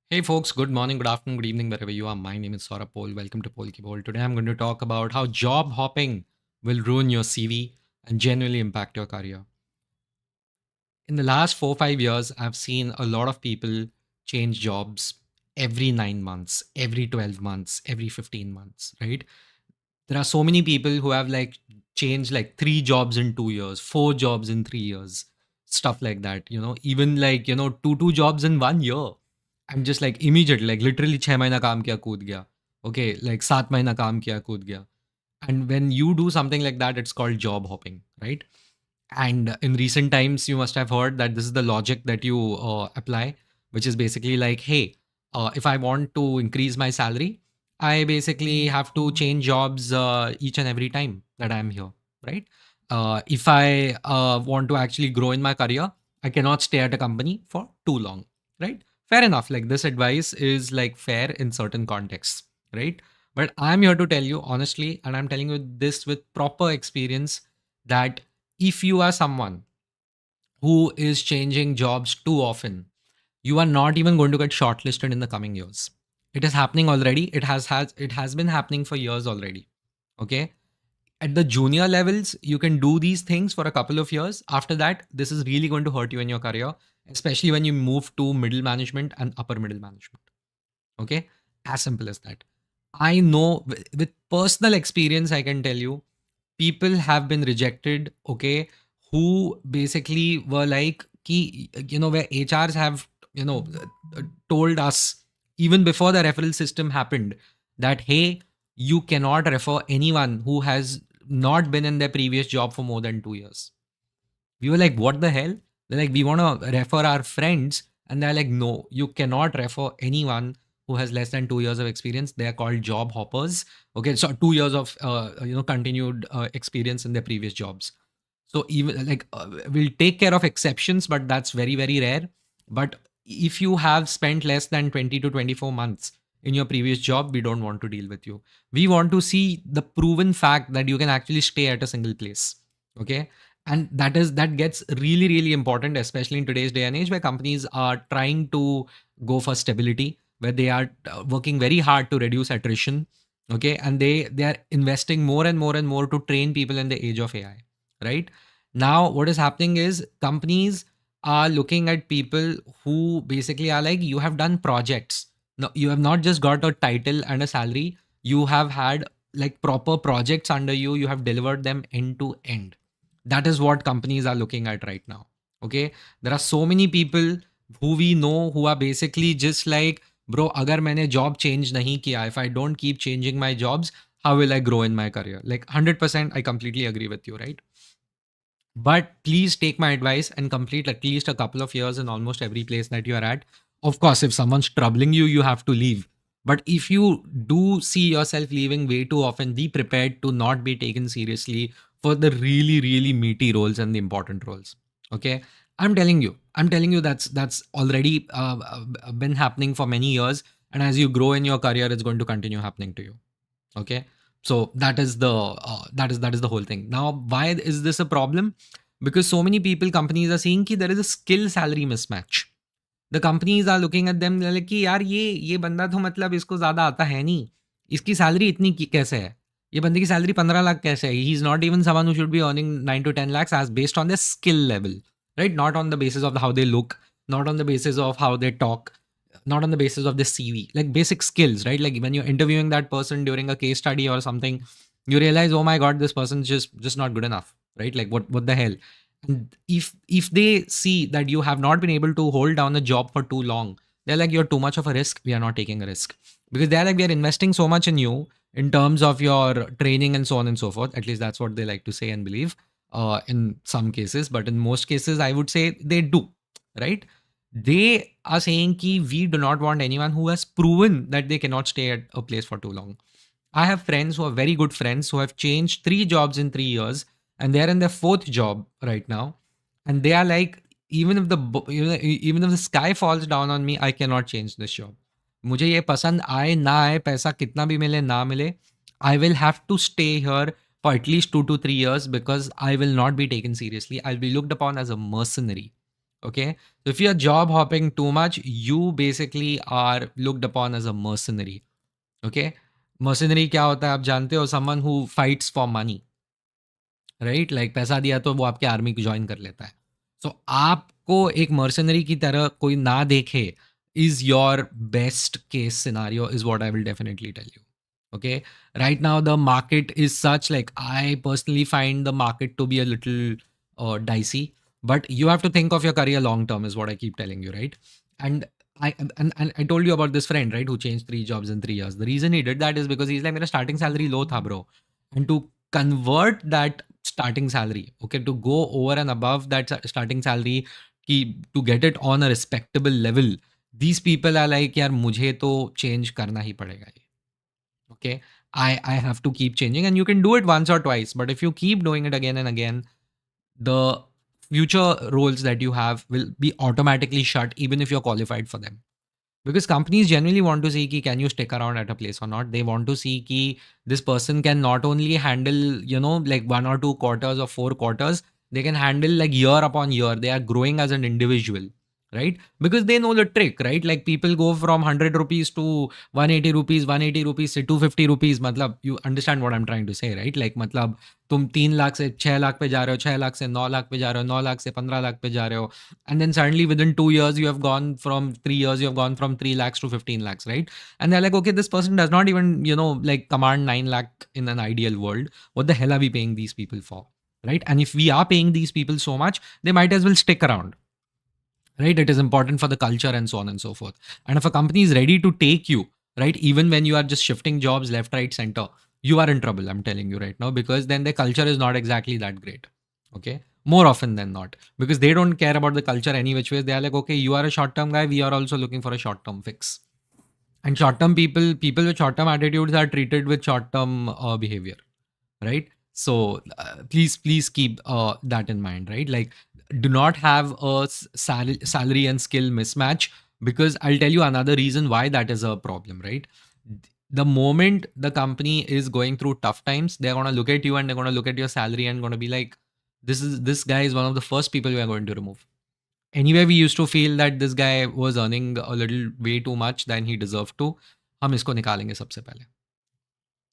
Hey folks, good morning, good afternoon, good evening, wherever you are. My name is Saurabh Pol. Welcome to Pol Ki Pol. Today I'm going to talk about how job hopping will ruin your CV and genuinely impact your career. In the last 4 5 years, I've seen a lot of people change jobs every 9 months, every 12 months, every 15 months, right? There are so many people who have like changed like 3 jobs in 2 years, 4 jobs in 3 years, stuff like that, even like, two jobs in 1 year. I'm just like immediately, like literally 6 महीना काम किया कूद गया. Okay, like 7 महीना काम किया कूद गया. And when you do something like that, it's called job hopping, right? And in recent times, you must have heard that this is the logic that you apply, which is basically like, hey, if I want to increase my salary, I basically have to change jobs each and every time that I'm here, right? If I want to actually grow in my career, I cannot stay at a company for too long, right? Fair enough. Like this advice is like fair in certain contexts, right? But I'm here to tell you honestly, and I'm telling you this with proper experience, that if you are someone who is changing jobs too often, you are not even going to get shortlisted in the coming years. It is happening already. It has been happening for years already. Okay. At the junior levels, you can do these things for a couple of years. After that, this is really going to hurt you in your career, especially when you move to middle management and upper middle management. Okay. As simple as that. I know with personal experience, I can tell you people have been rejected, okay, who basically were like ki, where HRs have told us even before the referral system happened that hey, you cannot refer anyone who has not been in their previous job for more than 2 years. We were like, what the hell? They're like, we want to refer our friends. And they're like, no, you cannot refer anyone who has less than 2 years of experience. They are called job hoppers. Okay, so 2 years of continued experience in their previous jobs. So even like we'll take care of exceptions, but that's very very rare. But if you have spent less than 20 to 24 months in your previous job, we don't want to deal with you. We want to see the proven fact that you can actually stay at a single place. Okay, and that gets really really important, especially in today's day and age where companies are trying to go for stability, where they are working very hard to reduce attrition. Okay, and they are investing more and more and more to train people in the age of AI, right? Now what is happening is companies are looking at people who basically are like, you have done projects. No, you have not just got a title and a salary, you have had like proper projects under you, you have delivered them end to end. That is what companies are looking at right now. Okay, there are so many people who we know who are basically just like, bro, agar maine job change nahi kiya, if I don't keep changing my jobs, how will I grow in my career? Like 100% I completely agree with you, right? But please take my advice and complete at least a couple of years in almost every place that you are at. Of course, if someone's troubling you, you have to leave. But if you do see yourself leaving way too often, be prepared to not be taken seriously for the really, really meaty roles and the important roles. Okay. I'm telling you that's already been happening for many years. And as you grow in your career, it's going to continue happening to you. Okay, so that is the whole thing. Now why is this a problem? Because so many people, companies are seeing कि there is a skill salary mismatch. The companies are looking at them, they're like कि यार ये बंदा तो मतलब इसको ज्यादा आता है नहीं, इसकी सैलरी इतनी कैसे है, ये बंदे की सैलरी 15 लाख कैसे है, he is not even someone who should be earning 9 to 10 lakhs as based on their skill level, right? Not on the basis of how they look, not on the basis of how they talk, not on the basis of the CV, like basic skills, right? Like when you're interviewing that person during a case study or something, you realize, oh my god, this person's just not good enough, right? Like what the hell? And if they see that you have not been able to hold down a job for too long, they're like, you're too much of a risk. We are not taking a risk, because they're like, we are investing so much in you in terms of your training and so on and so forth. At least that's what they like to say and believe in some cases, but in most cases, I would say they do, right? They are saying ki we do not want anyone who has proven that they cannot stay at a place for too long. I have friends who are very good friends who have changed 3 jobs in 3 years, and they're in their fourth job right now. And they are like, even if even if the sky falls down on me, I cannot change this job. मुझे ये पसंद आए ना आए, पैसा कितना भी मिले ना मिले, I will have to stay here for at least 2 to 3 years because I will not be taken seriously. I'll be looked upon as a mercenary. Okay, so if you're job hopping too much, you basically are looked upon as a mercenary. Okay, mercenary क्या होता है आप जानते हो? Someone who fights for money, right? Like पैसा दिया तो वो आपके आर्मी को ज्वाइन कर लेता है. सो आपको एक मर्सनरी की तरह कोई ना देखे is your best case scenario is what I will definitely tell you. Okay, right now the market is such, like I personally find the market to be a little dicey, but you have to think of your career long term is what I keep telling you, right? And I told you about this friend, right, who changed 3 jobs in 3 years. The reason he did that is because he's like, मेरा starting salary low था bro, and to convert that starting salary, okay, to go over and above that starting salary, to get it on a respectable level, these people are like, यार मुझे तो change करना ही पड़ेगा ये. Okay, I have to keep changing, and you can do it once or twice, but if you keep doing it again and again, the future roles that you have will be automatically shut even if you're qualified for them. Because companies generally want to see ki can you stick around at a place or not. They want to see ki this person can not only handle, like 1 or 2 quarters or 4 quarters, they can handle like year upon year. They are growing as an individual, right? Because they know the trick, right? Like people go from 100 rupees to 180 rupees, 180 rupees to 250 rupees. Matlab, you understand what I'm trying to say, right? Like matlab, तुम 3 लाख से 6 लाख पे जा रहे हो, 6 लाख से 9 लाख पे जा रहे हो, 9 लाख से 15 लाख पे जा रहे हो, and then suddenly within 2 years you have gone from 3 years you have gone from 3 lakhs to 15 lakhs, right? And they're like, okay, this person does not even like command 9 lakh in an ideal world. What the hell are we paying these people for, right? And if we are paying these people so much, they might as well stick around, right? It is important for the culture and so on and so forth. And if a company is ready to take you, right, even when you are just shifting jobs left, right, center, you are in trouble, I'm telling you right now, because then the culture is not exactly that great. Okay, more often than not, because they don't care about the culture any which ways. They are like, okay, you are a short term guy, we are also looking for a short term fix. And short term people with short term attitudes are treated with short term behavior, right? So please keep that in mind, right? Like, do not have a salary and skill mismatch, because I'll tell you another reason why that is a problem, right? The moment the company is going through tough times, they're going to look at you and they're going to look at your salary and going to be like, this guy is one of the first people we are going to remove. Anyway, we used to feel that this guy was earning a little way too much than he deserved to. हम इसको निकालेंगे सबसे पहले.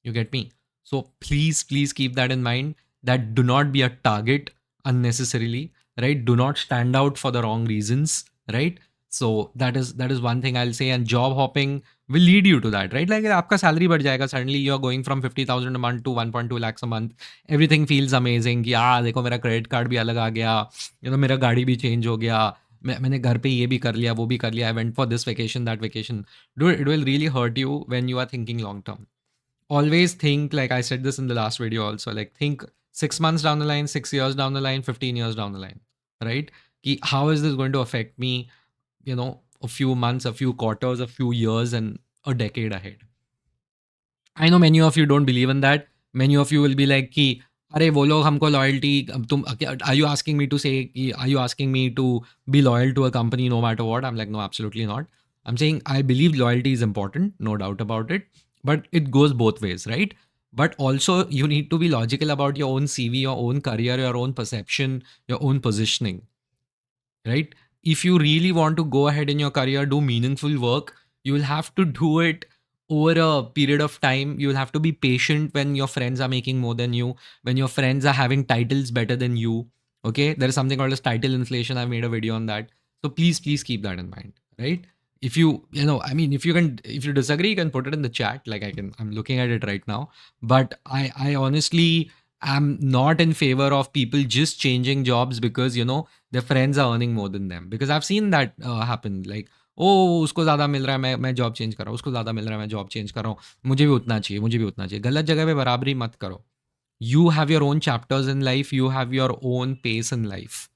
You get me? So please keep that in mind, that do not be a target unnecessarily, right? Do not stand out for the wrong reasons, right? So that is one thing I'll say. And job hopping will lead you to that, right? Like आपका salary बढ़ जाएगा, suddenly you're going from 50,000 a month to 1.2 lakhs a month. Everything feels amazing कि देखो मेरा credit card भी अलग आ गया, मेरा गाड़ी भी change हो गया, मैंने घर पे ये भी कर लिया, वो भी कर लिया, I went for this vacation, that vacation. Dude, it will really hurt you when you are thinking long term. Always think, like I said this in the last video also, like think 6 months down the line, 6 years down the line, 15 years down the line, right? How is this going to affect me, a few months, a few quarters, a few years, and a decade ahead? I know many of you don't believe in that. Many of you will be like, कि अरे वो लोग हमको loyalty, तुम are you asking me to say, are you asking me to be loyal to a company no matter what? I'm like, no, absolutely not. I'm saying I believe loyalty is important, no doubt about it, but it goes both ways, right? But also you need to be logical about your own CV, your own career, your own perception, your own positioning, right? If you really want to go ahead in your career, do meaningful work, you will have to do it over a period of time. You will have to be patient when your friends are making more than you, when your friends are having titles better than you. Okay, there is something called as title inflation. I've made a video on that. So please keep that in mind, right? If I mean, if you disagree, you can put it in the chat. Like I'm looking at it right now. But I honestly am not in favor of people just changing jobs because, their friends are earning more than them, because I've seen that happen. Like, ओ उसको ज़्यादा मिल रहा है, मैं job change कर रहा हूँ, उसको ज़्यादा मिल रहा है, मैं जॉब चेंज कर रहा हूँ, मुझे भी उतना चाहिए, मुझे भी उतना चाहिए. गलत जगह पे बराबरी मत करो. You have your own chapters in life, you have your own pace in life.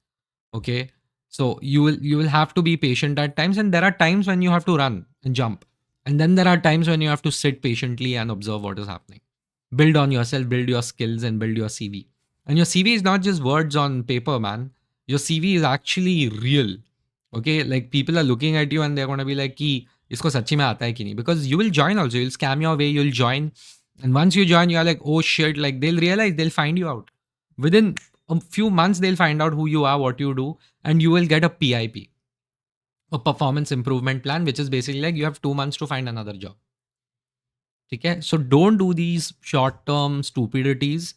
Okay, so you will have to be patient at times, and there are times when you have to run and jump, and then there are times when you have to sit patiently and observe what is happening. Build on yourself, build your skills, and build your CV. And your CV is not just words on paper, man. Your CV is actually real. Okay, like people are looking at you and they're going to be like, कि इसको सच्ची में आता है कि नहीं? Because you will join also, you'll scam your way, you'll join, and once you join, you're like, oh shit, like they'll realize, they'll find you out within a few months they'll find out who you are, what you do, and you will get a PIP, a performance improvement plan, which is basically like you have 2 months to find another job. Okay, so don't do these short term stupidities.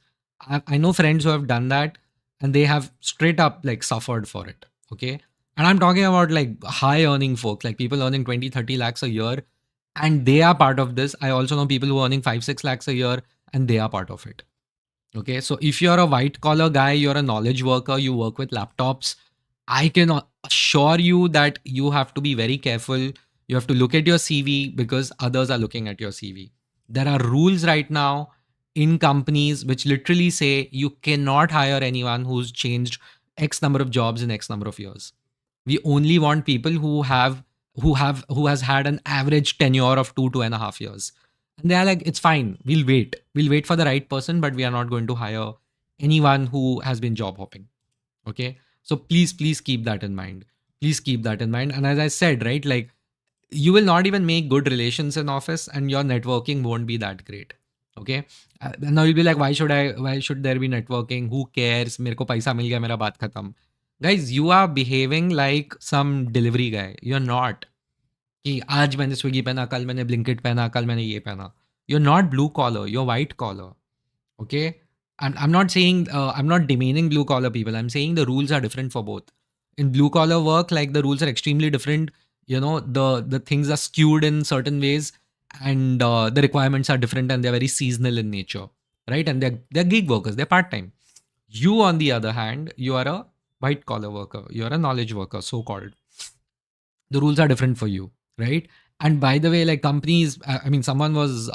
I know friends who have done that and they have straight up like suffered for it. Okay, and I'm talking about like high earning folks, like people earning 20, 30 lakhs a year, and they are part of this. I also know people who are earning 5, 6 lakhs a year, and they are part of it. Okay, so if you're a white collar guy, you're a knowledge worker, you work with laptops, I can assure you that you have to be very careful. You have to look at your CV because others are looking at your CV. There are rules right now in companies which literally say you cannot hire anyone who's changed X number of jobs in X number of years. We only want people who has had an average tenure of 2.5 years. And they are like, it's fine. We'll wait for the right person, but we are not going to hire anyone who has been job hopping. Okay. So please keep that in mind. Please keep that in mind. And as I said, right, like you will not even make good relations in office and your networking won't be that great. Okay. Now you'll be like, why should there be networking? Who cares? मेरे को पैसा मिल गया, मेरा बात खत्म. Guys, you are behaving like some delivery guy. You're not. कि आज मैंने स्विगी पहना, कल मैंने ब्लिंकिट पहना, कल मैंने ये पहना. You're not blue collar, you're white collar. Okay, I'm not saying I'm not demeaning blue collar people. I'm saying the rules are different for both. In blue collar work, like the rules are extremely different. You know, the things are skewed in certain ways, and the requirements are different, and they're very seasonal in nature, right? And they're gig workers, they're part time. You, on the other hand, you are a white collar worker. You're a knowledge worker, so called. The rules are different for you, right? And by the way, like companies, I mean, someone was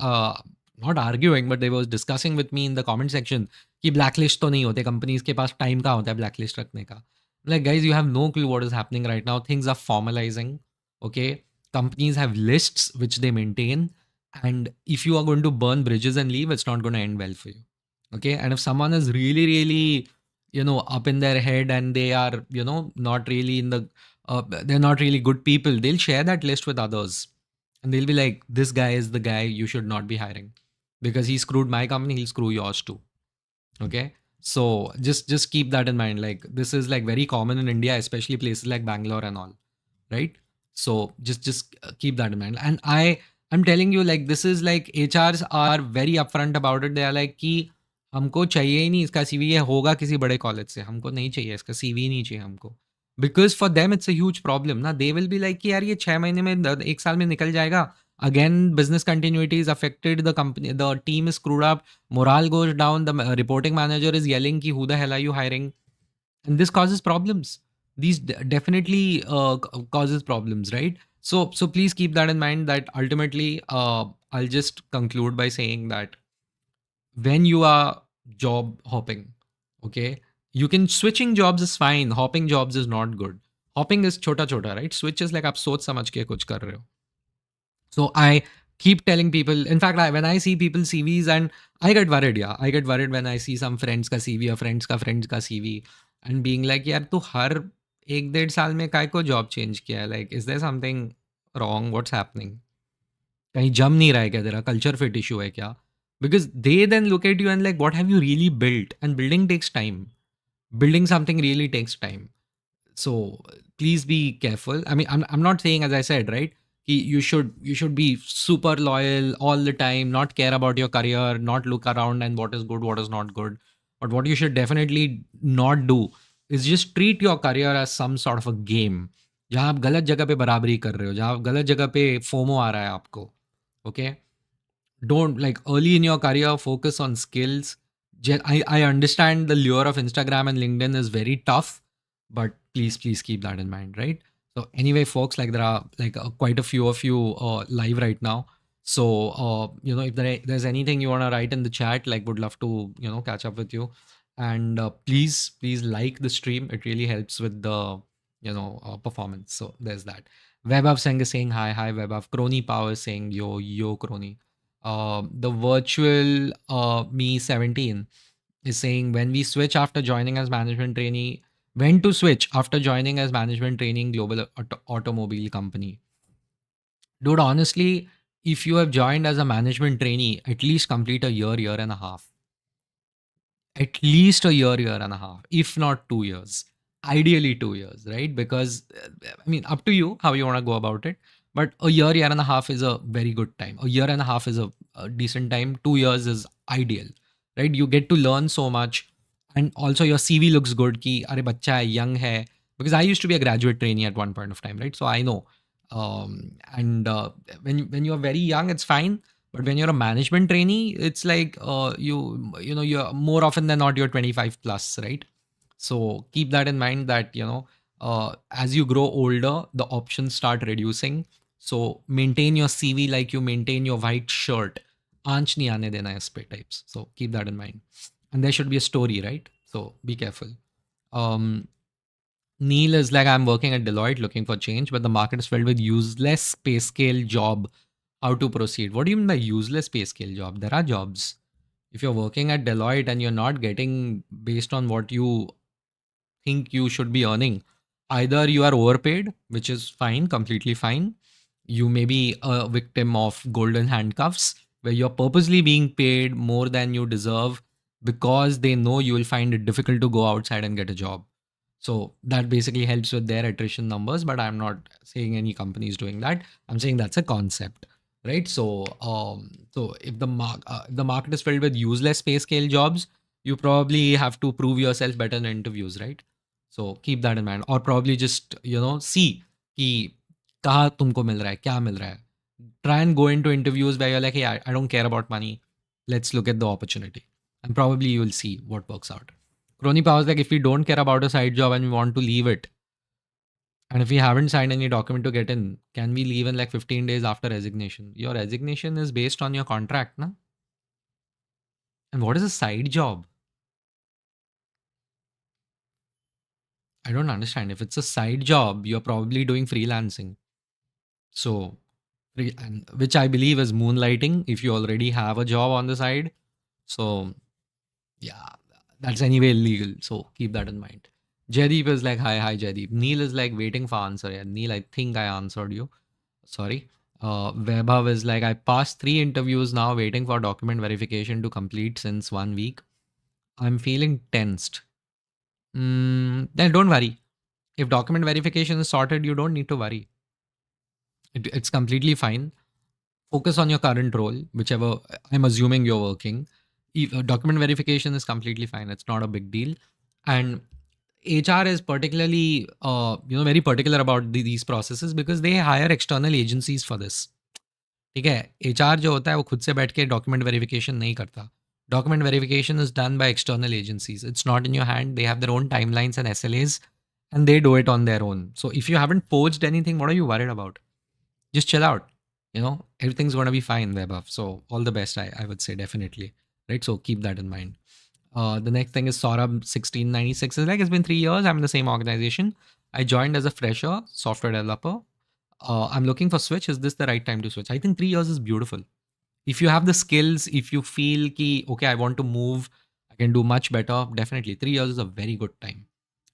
not arguing, but they was discussing with me in the comment section कि blacklist तो नहीं होते, companies के पास time कहाँ होता है blacklist रखने का. Like guys, you have no clue what is happening right now. Things are formalizing. Okay, companies have lists which they maintain, and if you are going to burn bridges and leave, it's not going to end well for you. Okay, and if someone is really, really, up in their head and they are, not really in the they're not really good people, they'll share that list with others and they'll be like, this guy is the guy you should not be hiring because he screwed my company, he'll screw yours too. Okay, so just keep that in mind. Like this is like very common in India, especially places like Bangalore and all, right? So just keep that in mind. And I'm telling you, like this is like HRs are very upfront about it. They are like कि हमको चाहिए ही नहीं इसका CV, ये होगा किसी बड़े college से, हमको नहीं चाहिए इसका CV, नहीं चाहिए हमको. Because for them it's a huge problem ना. They will be like कि यार ये 6 महीने में 1 साल में निकल जाएगा. Again, business continuity is affected. The company, the team is screwed up. Morale goes down. The reporting manager is yelling ki who the hell are you hiring? And this causes problems. These definitely causes problems, right? So please keep that in mind, that ultimately I'll just conclude by saying that when you are job hopping, okay, you can, switching jobs is fine, hopping jobs is not good. Hopping is chota chota, right? Switch is like आप सोच समझ के कुछ कर रहे हो. So I keep telling people, in fact, when I see people's CVs, and I get worried, yeah. I get worried when I see some friends ka CV or friends ka CV and being like, यार तू हर 1 डेढ़ साल में काय को job change किया है? Like, is there something wrong? What's happening? कहीं जम नहीं रहा है क्या तेरा? Culture fit issue है क्या? Because they then look at you and like, what have you really built? And building takes time. Building something really takes time. So please be careful. I mean, I'm not saying, as I said, right, you should be super loyal all the time, not care about your career, not look around and what is good, what is not good. But what you should definitely not do is just treat your career as some sort of a game, जहाँ आप गलत जगह पे बराबरी कर रहे हो, जहाँ आप गलत जगह पे फोमो आ रहा है आपको. Okay, don't, like, early in your career, focus on skills. I understand the lure of Instagram and LinkedIn is very tough, but please keep that in mind, right? So anyway, folks, like there are like quite a few of you live right now. So if there's anything you want to write in the chat, like would love to catch up with you. And please like the stream. It really helps with the performance. So there's that. Webab Singh is saying hi Webab. Crony Power is saying yo Crony. The virtual me 17 is saying, when we switch after joining as management trainee, when to switch after joining as management training global automobile company. Dude, honestly, if you have joined as a management trainee, at least complete a year and a half. at least a year, year and a half, if not 2 years. Ideally 2 years, right? Because I mean, up to you how you want to go about it. But a year, year and a half is a very good time. A year and a half is a decent time. 2 years is ideal, right? You get to learn so much, and also your CV looks good. Ki, अरे बच्चा है, young है. Because I used to be a graduate trainee at one point of time, right? So I know. And when you're very young, it's fine, but when you're a management trainee, it's like you're more often than not you're 25 plus, right? So keep that in mind that as you grow older, the options start reducing. So maintain your CV like you maintain your white shirt. आंच नहीं आने देना है इस पे types. So keep that in mind. And there should be a story, right? So be careful. Um, Neil is like, I'm working at Deloitte looking for change, but the market is filled with useless pay scale job. How to proceed? What do you mean by useless pay scale job? There are jobs. If you're working at Deloitte and you're not getting based on what you think you should be earning, either you are overpaid, which is fine, completely fine. You may be a victim of golden handcuffs, where you're purposely being paid more than you deserve because they know you will find it difficult to go outside and get a job. So that basically helps with their attrition numbers, but I'm not saying any company is doing that. I'm saying that's a concept, right? So if the market is filled with useless pay scale jobs, you probably have to prove yourself better in interviews, right? So keep that in mind, or probably just see कि कहाँ तुमको मिल रहा है, क्या मिल रहा है. Try and go into interviews where you're like, hey, I don't care about money. Let's look at the opportunity, and probably you will see what works out. Crony Power is like, if we don't care about a side job and we want to leave it, and if we haven't signed any document to get in, can we leave in like 15 days after resignation? Your resignation is based on your contract, na? And what is a side job? I don't understand. If it's a side job, you're probably doing freelancing. So, and which I believe is moonlighting if you already have a job on the side. So, yeah, that's anyway illegal. So keep that in mind. Jaideep is like, hi, Jaideep. Neil is like waiting for answer. Yeah, Neil, I think I answered you. Sorry. Vaibhav is like, I passed 3 interviews now, waiting for document verification to complete since 1 week. I'm feeling tensed. Then don't worry. If document verification is sorted, you don't need to worry. It's completely fine. Focus on your current role, whichever I'm assuming you're working. Document verification is completely fine. It's not a big deal. And HR is particularly, very particular about these processes because they hire external agencies for this. ठीक है, HR जो होता है वो खुद से बैठ के डॉक्यूमेंट वेरिफिकेशन नहीं करता. Document verification is done by external agencies. It's not in your hand. They have their own timelines and SLAs, and they do it on their own. So if you haven't poached anything, what are you worried about? Just chill out. Everything's going to be fine there above. So all the best, I would say, definitely. Right? So keep that in mind. The next thing is Saurabh 1696 is like, it's been 3 years. I'm in the same organization. I joined as a fresher software developer. I'm looking for switch. Is this the right time to switch? I think 3 years is beautiful. If you have the skills, if you feel ki, okay, I want to move, I can do much better, definitely 3 years is a very good time.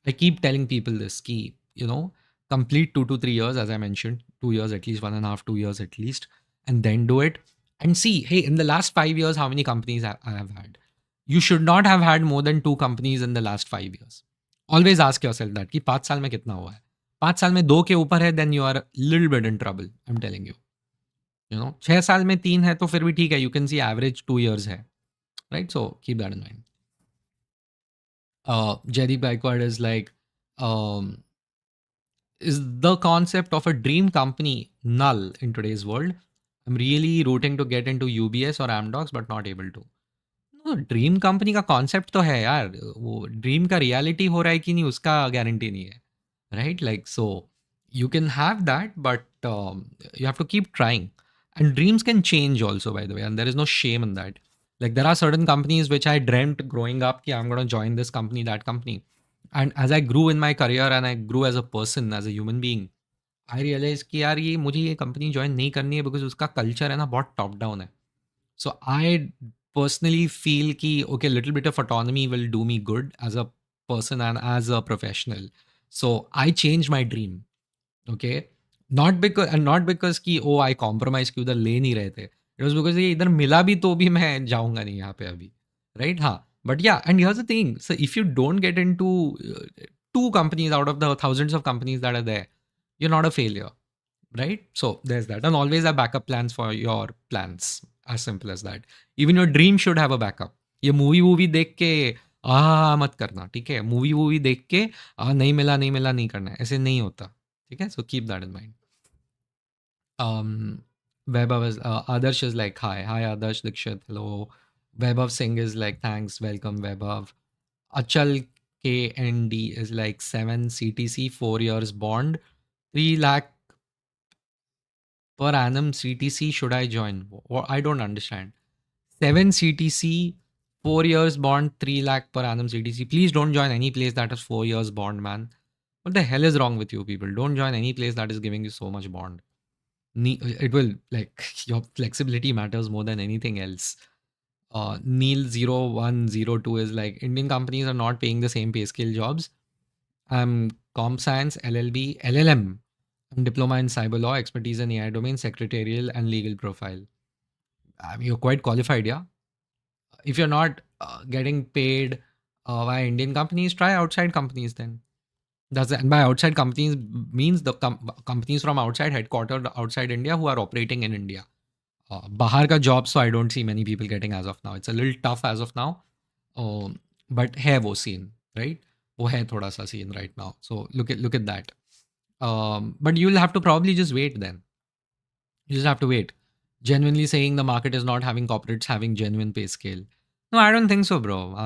I keep telling people this ki, complete 2 to 3 years, as I mentioned, 2 years at least, 1.5, 2 years at least, and then do it and see, hey, in the last 5 years, how many companies I have had. You should not have had more than 2 companies in the last 5 years. Always ask yourself that कि 5 साल में कितना हुआ है. 5 साल में 2 के ऊपर है, then you are a little bit in trouble. I'm telling you. 6 साल में 3 है तो फिर भी ठीक है. You can see average 2 years है. Right? So keep that in mind. Jaideep Gaikwad is like, is the concept of a dream company null in today's world? I'm really rooting to get into UBS or Amdocs, but not able to. Dream company का concept तो है यार, वो dream का reality हो रहा है कि नहीं उसका गारंटी नहीं है, right? Like so you can have that, but you have to keep trying. And dreams can change also, by the way, and there is no shame in that. Like there are certain companies which I dreamt growing up कि I'm going to join this company, that company. And as I grew in my career and I grew as a person, as a human being, I realized कि यार ये मुझे ये company join नहीं करनी है because उसका कल्चर है ना बहुत टॉप डाउन है. So I personally feel कि okay, little bit of autonomy will do me good as a person and as a professional. So I changed my dream. Okay, not because कि oh I compromise कि उधर ले नहीं रहे थे. It was because ये इधर मिला भी तो भी मैं जाऊंगा नहीं यहाँ पे अभी. Right? हाँ. But yeah, and here's the thing. So if you don't get into two companies out of the thousands of companies that are there, you're not a failure, right? So there's that. And always have backup plans for your plans. As simple as that. Even your dream should have a backup. ये movie देख के मत करना, ठीक है? Movie देख के नहीं मिला नहीं करना है, ऐसे नहीं होता, ठीक है? So keep that in mind. Vaibhav is Adarsh is like hi Adarsh Dikshit, hello. Vaibhav Singh is like thanks, welcome Vaibhav. Achal KND is like 7 CTC, 4 years bond, 3 lakh per annum CTC. Should I join? I don't understand. 7 CTC, 4 years bond, 3 lakh per annum CTC. Please don't join any place that has 4 years bond, man. What the hell is wrong with you people? Don't join any place that is giving you so much bond. It will, like, your flexibility matters more than anything else. Neil0102 is like, Indian companies are not paying the same pay scale jobs. I'm comp science, LLB, LLM. I'm diploma in cyber law, expertise in AI domain, secretarial and legal profile. You're quite qualified, yeah. If you're not getting paid by Indian companies, try outside companies then. And by outside companies means the companies from outside, headquartered outside India, who are operating in India. Bahar ka job, so I don't see many people getting as of now. It's a little tough as of now. But hai wo scene, right? वो है थोड़ा सा scene right now. So look at that. But you'll have to probably just wait then. You just have to wait. Genuinely saying the market is not having corporates having genuine pay scale. No, I don't think so, bro.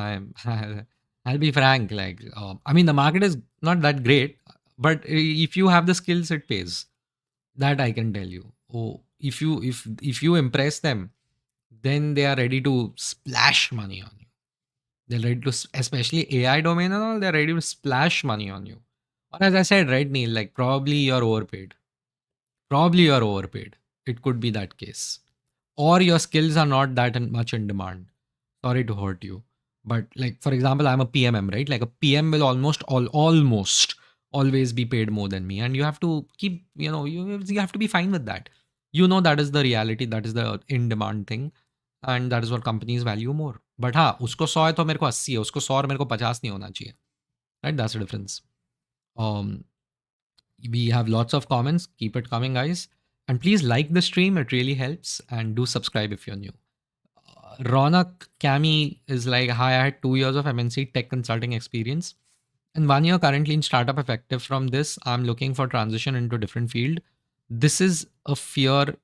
I'll be frank. Like, I mean, the market is not that great, but if you have the skills, it pays. That I can tell you. Oh, if you impress them, then they are ready to splash money on you. They're ready to, especially AI domain and all, they're ready to splash money on you. Or as I said, right, Neil, like probably you're overpaid. Probably you're overpaid. It could be that case. Or your skills are not that much in demand. Sorry to hurt you. But like, for example, I'm a PMM, right? Like a PM will almost always be paid more than me. And you have to keep, you have to be fine with that. That is the reality. That is the in-demand thing. And that is what companies value more. But हाँ, उसको 100 है तो मेरे को 80 है. उसको 100 और मेरे को 50 नहीं होना चाहिए. Right? That's the difference. We have lots of comments. Keep it coming, guys. And please like the stream. It really helps. And do subscribe if you're new. Ronak Kami is like, hi, I had 2 years of MNC tech consulting experience. And 1 year currently in startup effective. From this, I'm looking for transition into a different field. This is a fear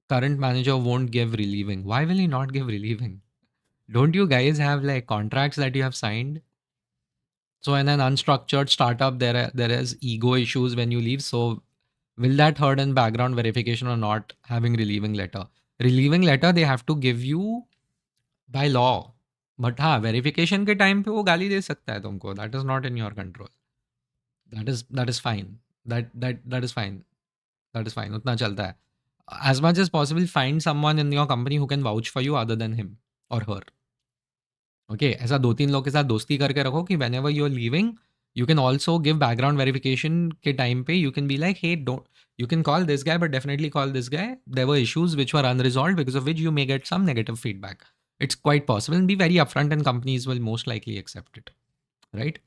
current manager won't give relieving. Why will he not give relieving? Don't you guys have like contracts that you have signed? So in an unstructured startup, there is ego issues when you leave. So will that hurt in background verification or not having relieving letter? Relieving letter they have to give you by law. But हाँ, verification के time पे वो गाली दे सकता है तुमको. That is not in your control. That is fine. That is fine. That is fine. उतना चलता है. As much as possible, find someone in your company who can vouch for you other than him or her. Okay, ऐसा 2-3 लोग के साथ दोस्ती करके रखो कि whenever you're leaving, you can also give background verification के time पे you can be like, hey, you can call this guy, but definitely call this guy. There were issues which were unresolved because of which you may get some negative feedback. It's quite possible, and be very upfront, and companies will most likely accept it, right?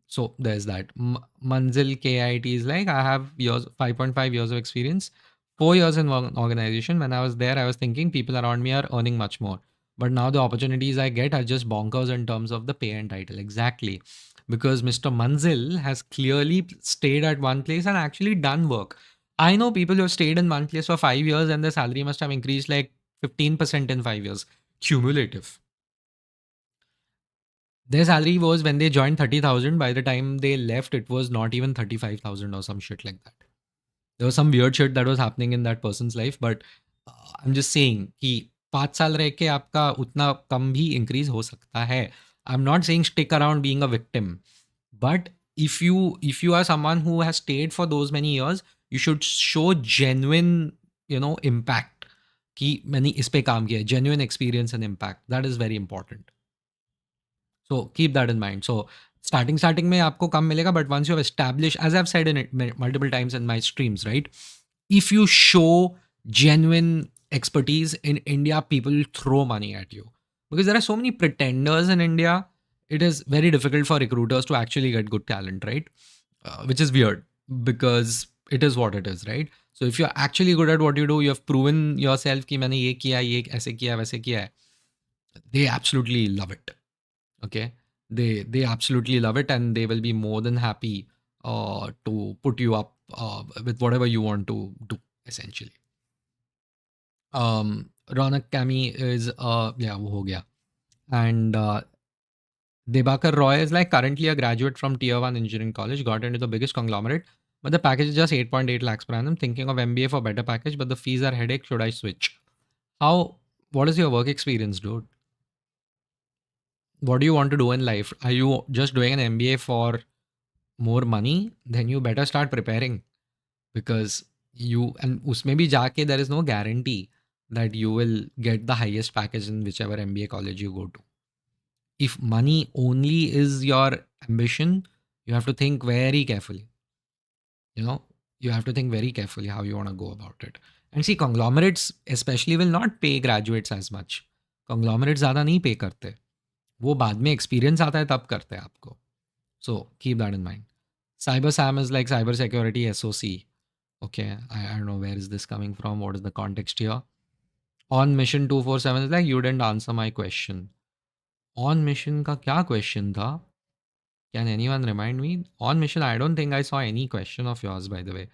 So there's that. Manzil KIT is like, I have 5.5 years of experience, 4 years in one organization. When I was there, I was thinking people around me are earning much more. But now the opportunities I get are just bonkers in terms of the pay and title. Exactly. Because Mr. Manzil has clearly stayed at one place and actually done work. I know people who have stayed in one place for 5 years and their salary must have increased like 15% in 5 years. Cumulative. Their salary was, when they joined, 30,000. By the time they left, it was not even 35,000 or some shit like that. There was some weird shit that was happening in that person's life, but I'm just saying कि 5 साल रह के आपका उतना कम भी increase हो सकता है. I'm not saying stick around being a victim, but if you are someone who has stayed for those many years, you should show genuine, impact. कि मैंने इस पे काम किया, genuine experience and impact. That is very important. So keep that in mind. So starting में आपको कम मिलेगा, but once you have established, as I've said in it multiple times in my streams, right? If you show genuine expertise in India, people will throw money at you. because there are so many pretenders in India. It is very difficult for recruiters to actually get good talent, right? Which is weird because it is what it is, right? So if you're actually good at what you do, you have proven yourself कि मैंने ये किया, ये ऐसे किया, वैसे किया है. They absolutely love it. Okay, they absolutely love it, and they will be more than happy to put you up with whatever you want to do, essentially. Ronak Kami is yeah, वो हो गया. And Debakar Roy is like currently a graduate from Tier 1 Engineering College, got into the biggest conglomerate, but the package is just 8.8 lakhs per annum. Thinking of MBA for better package, but the fees are headache. Should I switch? How? What is your work experience, dude? What do you want to do in life? Are you just doing an MBA for more money? Then you better start preparing, because you, and usme bhi jaake there is no guarantee that you will get the highest package in whichever MBA college you go to. If money only is your ambition, you have to think very carefully. You know, you have to think very carefully how you want to go about it. And see, conglomerates especially will not pay graduates as much. Conglomerates ज़्यादा नहीं पे करते. वो बाद में experience आता है तब करते हैं आपको. So keep that in mind. Cyber Sam is like cyber security SOC. Okay, I don't know where is this coming from. What is the context here? On mission 247 is like you didn't answer my question. On mission का क्या question था? Can anyone remind me? On mission, I don't think I saw any question of yours, by the way.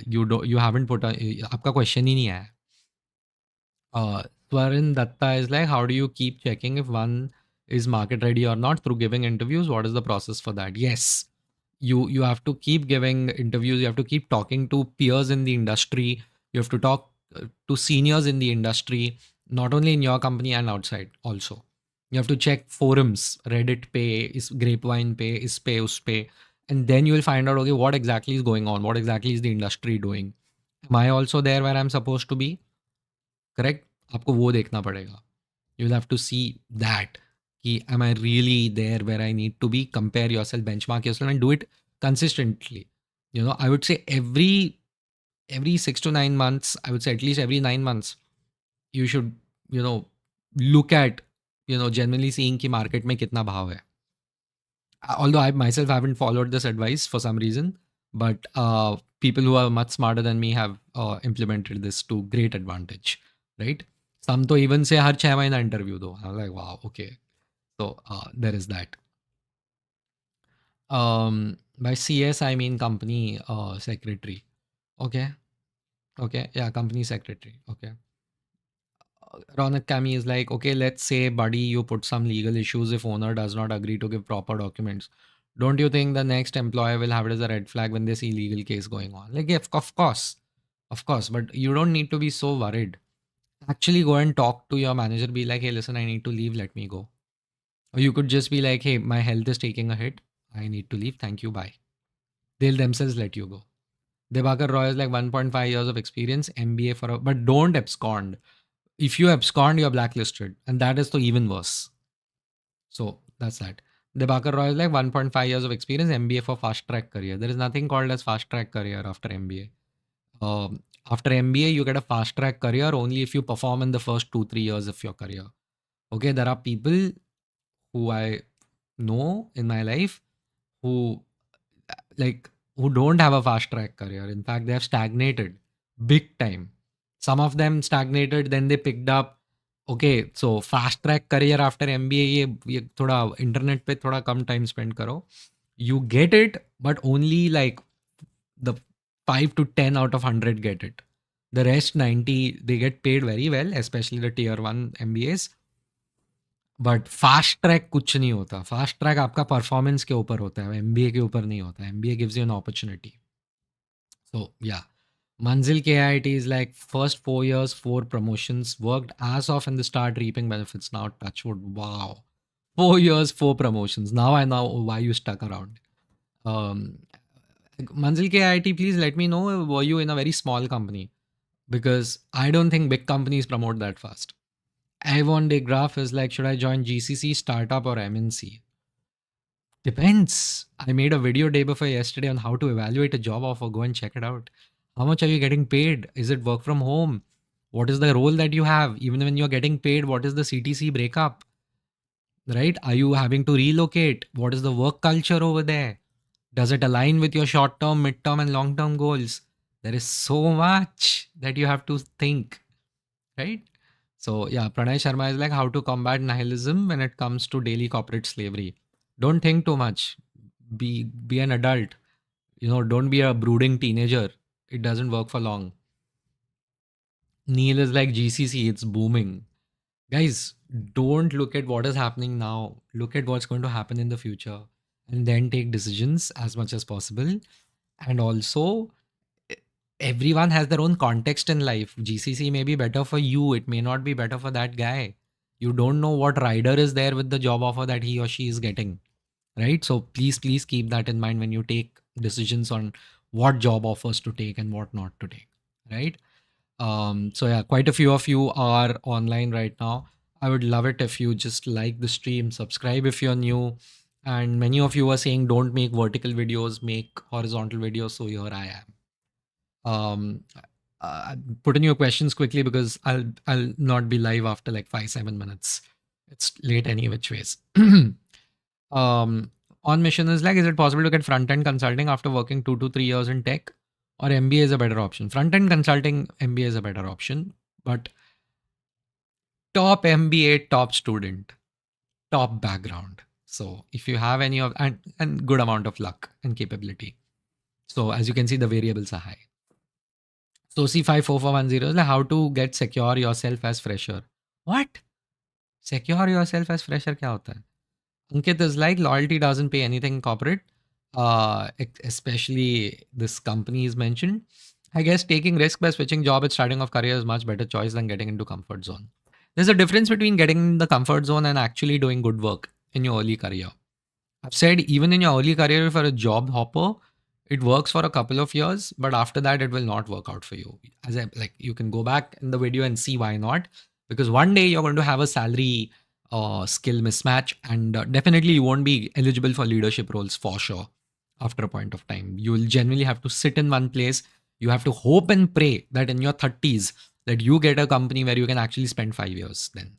You haven't put a आपका question ही नहीं आया. Swarin Datta is like, how do you keep checking if one is market ready or not through giving interviews? What is the process for that? Yes, you have to keep giving interviews. You have to keep talking to peers in the industry. You have to talk to seniors in the industry, not only in your company and outside also. You have to check forums, Reddit pay, is Grapevine pay, is pay, us pay, and then you will find out, okay, what exactly is going on, what exactly is the industry doing. Am I also there where I'm supposed to be? Correct? आपको वो देखना पड़ेगा. You will have to see that. कि am I really there where I need to be? Compare yourself, benchmark yourself, and do it consistently. You know, I would say every 6 to 9 months, I would say at least every 9 months, you should, you know, look at, generally seeing कि market में कितना भाव है. Although I myself haven't followed this advice for some reason, but people who are much smarter than me have implemented this to great advantage, right? Some to even say हर 6 महीना interview दो. I'm like, wow, okay. So there is that. By CS I mean company secretary. Okay. Okay. Yeah, company secretary. Okay. Ronak Kami is like, okay, let's say, buddy, you put some legal issues if owner does not agree to give proper documents. Don't you think the next employer will have it as a red flag when they see legal case going on? Like, yeah, of course, but you don't need to be so worried. Actually, go and talk to your manager. Be like, hey, listen, I need to leave. Let me go. Or you could just be like, hey, my health is taking a hit. I need to leave. Thank you. Bye. They'll themselves let you go. Debakar Roy is like 1.5 years of experience, MBA but don't abscond. If you abscond, you're blacklisted, and that is the even worse. So that's that. Debakar Roy is like 1.5 years of experience, MBA for fast track career. There is nothing called as fast track career after MBA. After MBA, you get a fast track career only if you perform in the first 2-3 years of your career. Okay, there are people who I know in my life who who don't have a fast track career. In fact, they have stagnated big time. Some of them stagnated, then they picked up. Okay, so fast track career after MBA, ये थोड़ा internet पे थोड़ा कम time spend करो. You get it, but only like the 5 to 10 out of 100 get it. The rest 90, they get paid very well, especially the tier 1 MBAs. But fast track कुछ नहीं होता. Fast track आपका performance के ऊपर होता है, MBA के ऊपर नहीं होता. MBA gives you an opportunity. So yeah, Manzil KIT is like first 4 years, 4 promotions, worked ass off in the start, reaping benefits. Now touchwood. Wow. 4 years, 4 promotions. Now I know why you stuck around. Um, Manzil KIT, please let me know, were you in a very small company? Because I don't think big companies promote that fast. Avon de Graph is like, should I join GCC, startup, or MNC? Depends. I made a video day before yesterday on how to evaluate a job offer. Go and check it out. How much are you getting paid? Is it work from home? What is the role that you have? Even when you're getting paid, what is the CTC breakup? Right? Are you having to relocate? What is the work culture over there? Does it align with your short term, mid term, and long term goals? There is so much that you have to think, right? So, yeah, Pranay Sharma is like how to combat nihilism when it comes to daily corporate slavery. Don't think too much. Be an adult. Don't be a brooding teenager. It doesn't work for long. Neil is like GCC, it's booming. Guys, don't look at what is happening now. Look at what's going to happen in the future and then take decisions as much as possible. And also, e- everyone has their own context in life. GCC may be better for you, it may not be better for that guy. You don't know what rider is there with the job offer that he or she is getting, right? So please keep that in mind when you take decisions on what job offers to take and what not to take, right? So yeah, quite a few of you are online right now. I would love it if you just like the stream, subscribe if you're new. And many of you are saying don't make vertical videos, make horizontal videos. So here I am. Put in your questions quickly because I'll not be live after like 5-7 minutes. It's late any which ways. um, on mission is like, is it possible to get front end consulting after working 2 to 3 years in tech, or MBA is a better option? Front end consulting, MBA is a better option, but top MBA, top student, top background. So if you have any of and good amount of luck and capability. So as you can see, the variables are high. So C54410 is like how to get secure yourself as fresher. What? Secure yourself as fresher क्या होता है? Ankit is like loyalty doesn't pay anything corporate. Especially this company is mentioned. I guess taking risk by switching job at starting of career is much better choice than getting into comfort zone. There's a difference between getting in the comfort zone and actually doing good work in your early career. I've said even in your early career, if you're a job hopper, it works for a couple of years, but after that, it will not work out for you. As I like, you can go back in the video and see why not. Because one day you're going to have a salary skill mismatch, and definitely you won't be eligible for leadership roles for sure. After a point of time, you will generally have to sit in one place. You have to hope and pray that in your 30s that you get a company where you can actually spend 5 years. Then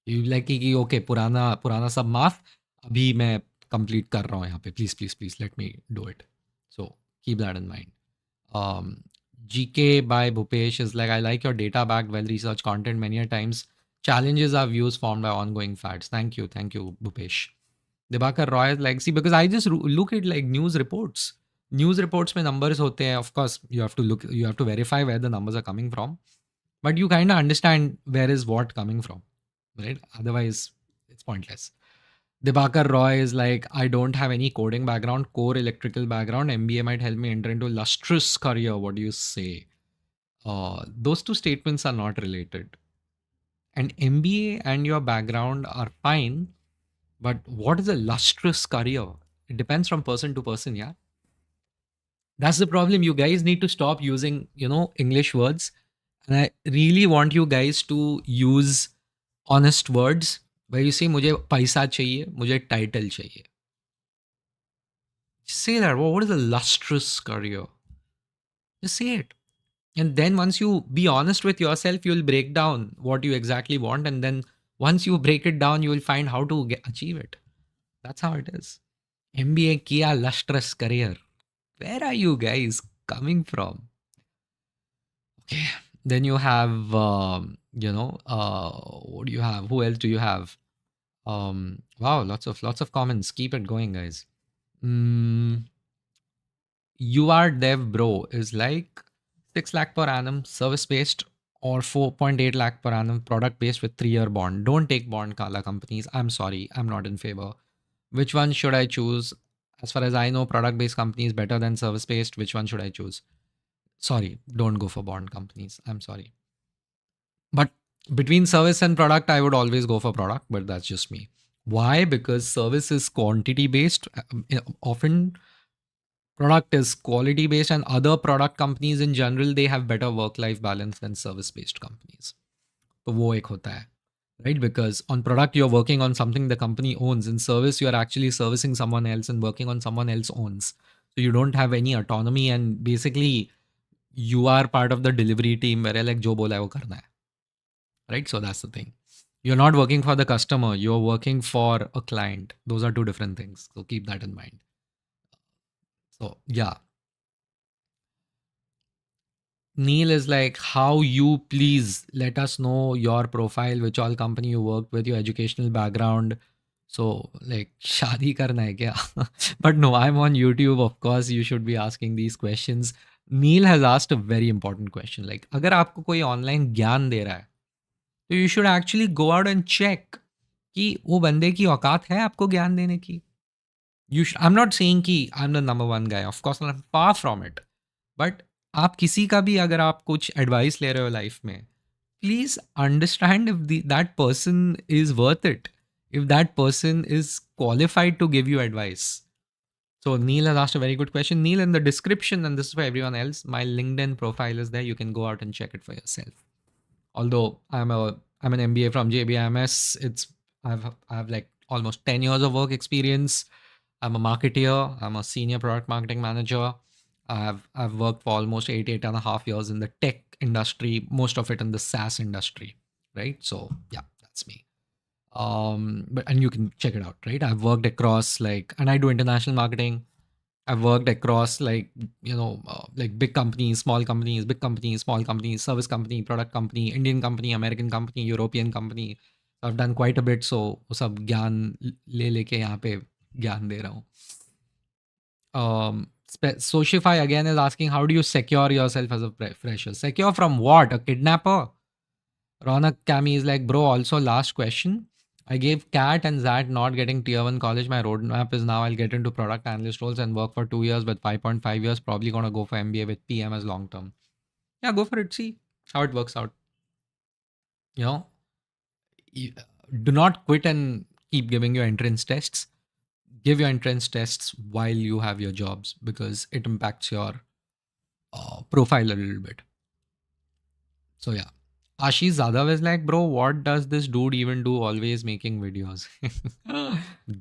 you like कि okay, पुराना पुराना सब माफ, अभी मैं complete कर रहा हूँ यहाँ पे, please let me do it. So keep that in mind. um, GK by Bhupesh is like, I like your data backed, well researched content many a times. Challenges are views formed by ongoing facts. Thank you, Bhupesh. Dibakar Roy is like, see, because I just look at like news reports. News reports में numbers होते हैं. Of course, you have to verify where the numbers are coming from, but you kind of understand where is what coming from, right? Otherwise, it's pointless. Dibakar Roy is like, I don't have any coding background, core electrical background. MBA might help me enter into lustrous career. What do you say? Those two statements are not related. And MBA and your background are fine, but what is a lustrous career? It depends from person to person, yeah. That's the problem. You guys need to stop using, English words. And I really want you guys to use honest words where you say, मुझे पैसा चाहिए, मुझे title चाहिए. Say that. Well, what is a lustrous career? Just say it. And then once you be honest with yourself, you'll break down what you exactly want. And then once you break it down, you will find how to achieve it. That's how it is. MBA Kia lustrous career. Where are you guys coming from? Okay. Then you have, what do you have? Who else do you have? Wow, lots of comments. Keep it going, guys. You are dev bro is like 6 lakh per annum service based or 4.8 lakh per annum product based with 3-year bond. Don't take bond kala companies. I'm sorry, I'm not in favor. Which one should I choose? As far as I know, product based company is better than service based. Which one should I choose? Sorry, don't go for bond companies. I'm sorry. But between service and product, I would always go for product, but that's just me. Why? Because service is quantity based. Often product is quality based, and other product companies in general, they have better work life balance than service based companies. तो वो एक होता है, right? Because on product you're working on something the company owns. In service you are actually servicing someone else and working on someone else owns. So you don't have any autonomy, and basically you are part of the delivery team where like जो बोला है वो करना है. right? So that's the thing. You're not working for the customer, you're working for a client. Those are two different things. So keep that in mind. So yeah. Neil is like, how you please let us know your profile, which all company you worked with, your educational background. So like, shadi karna hai kya? But no, I'm on YouTube. Of course, you should be asking these questions. Neil has asked a very important question. Like, अगर आपको कोई online ज्ञान दे रहा है, तो you should actually go out and check कि वो बंदे की औकात है आपको ज्ञान देने की. I'm not saying कि I'm the number one guy. Of course, I'm far from it. But आप किसी का भी अगर आप कुछ एडवाइस ले रहे हो लाइफ में, please understand if that person is worth it, if that person is qualified to give you advice. So Neil has asked a very good question. Neil, in the description, and this is for everyone else, my LinkedIn profile is there. You can go out and check it for yourself. Although I'm an MBA from JBMS, I have like almost 10 years of work experience. I'm a marketeer. I'm a senior product marketing manager. I've worked for almost 8.5 years in the tech industry, most of it in the SaaS industry, right? So yeah, that's me. But and you can check it out, right? I've worked across and I do international marketing. I've worked across like big companies, small companies, big companies, small companies, service company, product company, Indian company, American company, European company. So I've done quite a bit. So वो सब ज्ञान ले लेके यहाँ पे ज्ञान दे रहा हूँ. Socify again is asking, how do you secure yourself as a fresher? Secure from what? A kidnapper? Ronak Kami is like, bro, also last question. I gave CAT and ZAT not getting tier 1 college. My roadmap is now I'll get into product analyst roles and work for 2 years with 5.5 years. Probably going to go for MBA with PM as long term. Yeah, go for it. See how it works out. You know, do not quit and keep giving your entrance tests. Give your entrance tests while you have your jobs because it impacts your profile a little bit. So yeah. Ashish Zadav is like, bro, what does this dude even do? Always making videos.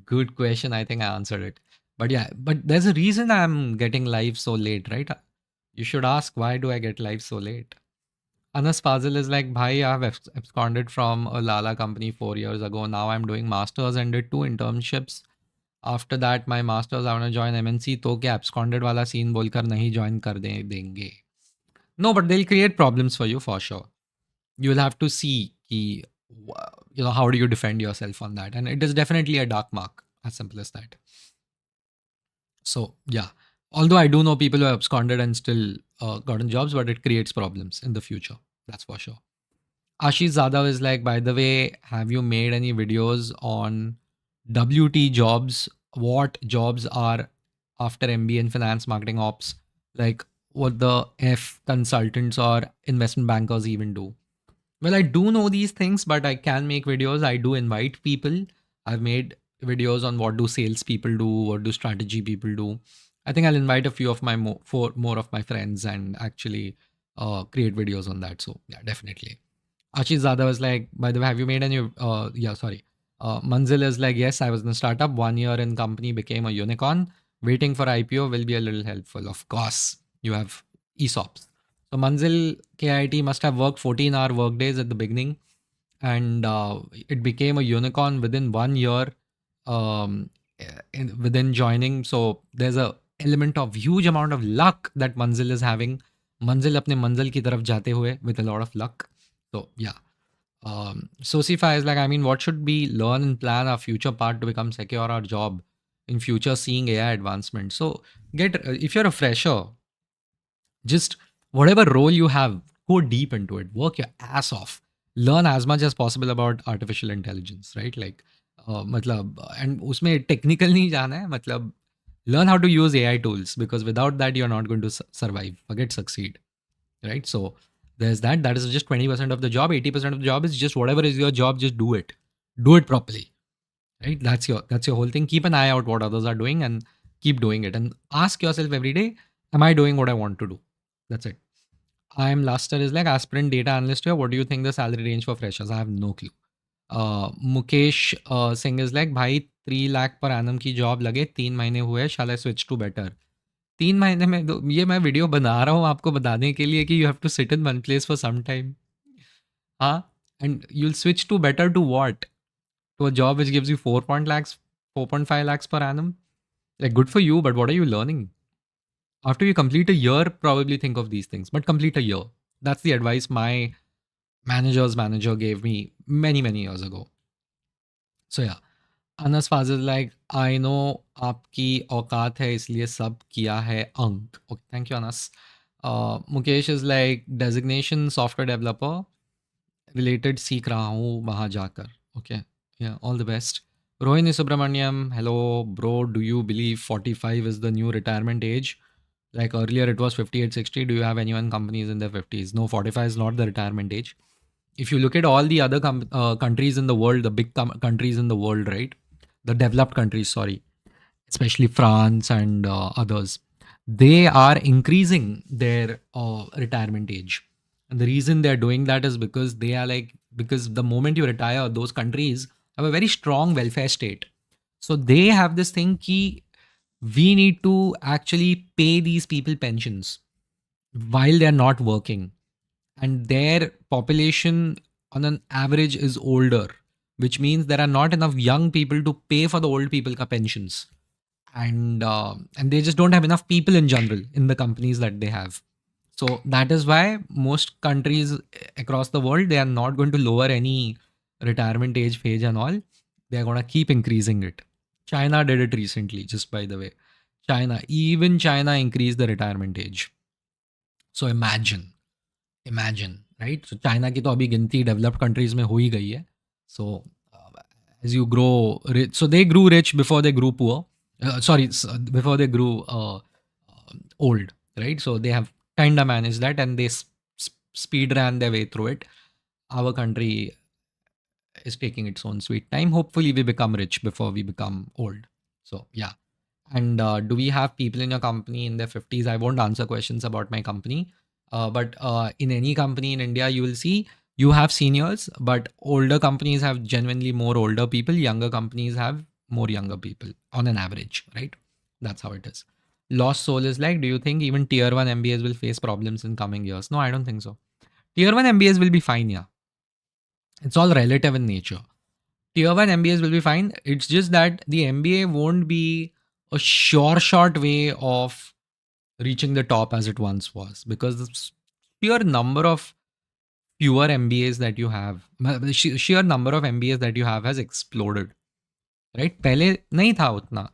Good question. I think I answered it. But yeah, but there's a reason I'm getting live so late, right? You should ask, why do I get live so late? Anas Fazil is like, bhai, I have absconded from a Lala company 4 years ago. Now I'm doing masters and did 2 internships. After that, my masters, I want to join MNC. तो क्या absconded वाला scene बोलकर नहीं join कर देंगे? No, but they'll create problems for you for sure. You will have to see how do you defend yourself on that, and it is definitely a dark mark, as simple as that. So yeah, although I do know people who have absconded and still gotten jobs, but it creates problems in the future, that's for sure. Ashish Zadav is like, by the way, have you made any videos on WT jobs? What jobs are after MBA in finance, marketing, ops? Like what the F consultants or investment bankers even do? Well, I do know these things, but I can make videos. I do invite people. I've made videos on what do sales people do, what do strategy people do. I think I'll invite a few of my more of my friends and actually create videos on that. So yeah, definitely. Ashish Zada was like, by the way, have you made any? Yeah, sorry. Manzil is like, yes, I was in a startup. 1 year in company, became a unicorn. Waiting for IPO will be a little helpful. Of course, you have ESOPs. So Manzil KIT must have worked 14-hour workdays at the beginning, and it became a unicorn within 1 year within joining. So there's a element of huge amount of luck that Manzil is having. Manzil अपने मंजिल की तरफ जाते हुए with a lot of luck. So yeah. Socify is like, I mean, what should we learn and plan our future path to become secure our job in future, seeing AI advancement? So if you're a fresher, just whatever role you have, go deep into it, work your ass off, learn as much as possible about artificial intelligence, right? Like, and उसमें technical नहीं जाना है, learn how to use AI tools, because without that, you're not going to survive, forget succeed, right? So there's that is just 20% of the job. 80% of the job is just whatever is your job, just do it properly, right? That's your whole thing. Keep an eye out what others are doing and keep doing it, and ask yourself every day, am I doing what I want to do? That's it. I'm Laster is like, aspirant data analyst here. What do you think the salary range for freshers? I have no clue. Mukesh Singh is like, भाई 3 lakh per annum की job लगे 3 महीने हुए, shall I switch to better? 3 महीने में ये मैं video बना रहा हूँ आपको बताने के लिए कि you have to sit in one place for some time. हाँ, And you'll switch to better to what? To a job which gives you 4.5 lakhs per annum? Like, good for you, but what are you learning? After you complete a year, probably think of these things, but complete a year. That's the advice my manager's manager gave me many, many years ago. So, yeah. Anas Fazil is like, I know आपकी औकात है इसलिए सब किया है अंक. Okay, thank you, Anas. Mukesh is like, designation software developer related सीख रहा हूँ वहाँ जाकर. Okay, yeah, all the best. Rohini Subramaniam, hello, bro. Do you believe 45 is the new retirement age? Like earlier, it was 58, 60. Do you have anyone companies in their 50s? No, 45 is not the retirement age. If you look at all the other countries in the world, the big countries in the world, right? The developed countries, sorry, especially France and others, they are increasing their retirement age. And the reason they're doing that is because they are like, because the moment you retire, those countries have a very strong welfare state. So they have this thing ki we need to actually pay these people pensions while they're not working, and their population on an average is older, which means there are not enough young people to pay for the old people ka pensions, and they just don't have enough people in general in the companies that they have. So that is why most countries across the world, they are not going to lower any retirement age and all. They are going to keep increasing it. China did it recently, just by the way. Even China increased the retirement age. So imagine, right? So China की तो अभी गिनती developed countries में हो ही गई है. So as you grow rich, so they grew rich before they grew poor. Before they grew old, right? So they have kind of managed that, and they speed ran their way through it. Our country is taking its own sweet time. Hopefully, we become rich before we become old. So yeah. And do we have people in your company in their 50s? I won't answer questions about my company. But in any company in India, you will see you have seniors, but older companies have genuinely more older people. Younger companies have more younger people on an average, right? That's how it is. Lost soul is like, do you think even tier 1 MBAs will face problems in coming years? No, I don't think so. Tier 1 MBAs will be fine, yeah. It's all relative in nature. Tier 1 MBAs will be fine. It's just that the MBA won't be a sure shot way of reaching the top as it once was, because the sheer number of fewer MBAs that you have, sheer number of MBAs that you have has exploded. Right? पहले नहीं था उतना.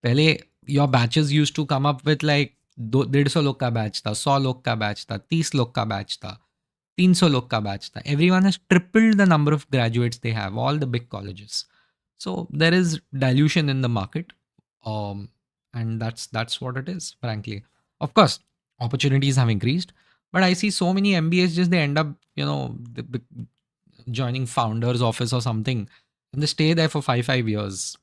पहले your batches used to come up with like 150 लोग का batch था, 100 लोग का बैच था, 30 लोग का बैच था, 300 लोग का बैच था. Everyone has tripled the number of graduates they have, all the big colleges. So there is dilution in the market, um, and that's what it is, frankly. Of course, opportunities have increased, but I see so many MBAs just they end up, joining founder's office or something, and they stay there for five years.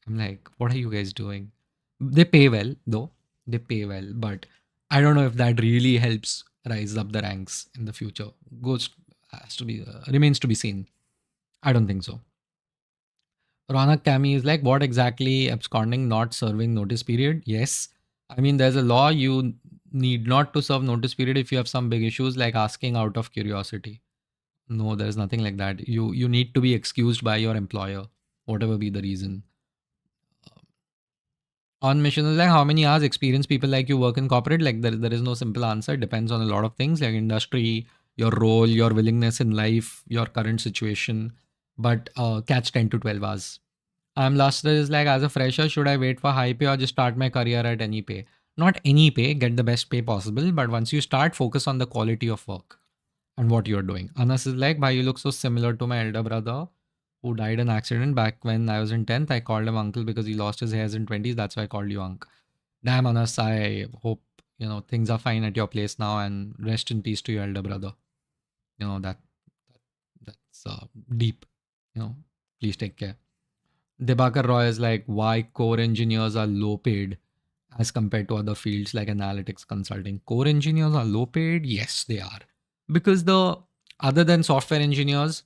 I'm like, what are you guys doing? They pay well, though. They pay well, but I don't know if that really helps rise up the ranks in the future. Goes has to be remains to be seen. I don't think so. Ronak Kami is like, what exactly absconding, not serving notice period? Yes. I mean, there's a law. You need not to serve notice period if you have some big issues like asking out of curiosity. No, there's nothing like that. You need to be excused by your employer, whatever be the reason. On mission is like, how many hours experienced people like you work in corporate? Like there is no simple answer. It depends on a lot of things like industry, your role, your willingness in life, your current situation. But catch 10 to 12 hours. I'm last is like, as a fresher, should I wait for high pay or just start my career at any pay? Not any pay, get the best pay possible. But once you start, focus on the quality of work and what you're doing. Anas is like, bhai, you look so similar to my elder brother who died in accident back when I was in 10th. I called him uncle because he lost his hairs in 20s. That's why I called you uncle. Damn, Anas, I hope, things are fine at your place now, and rest in peace to your elder brother. That's deep. Please take care. Debakar Roy is like, why core engineers are low paid as compared to other fields like analytics consulting. Core engineers are low paid? Yes, they are. Because other than software engineers,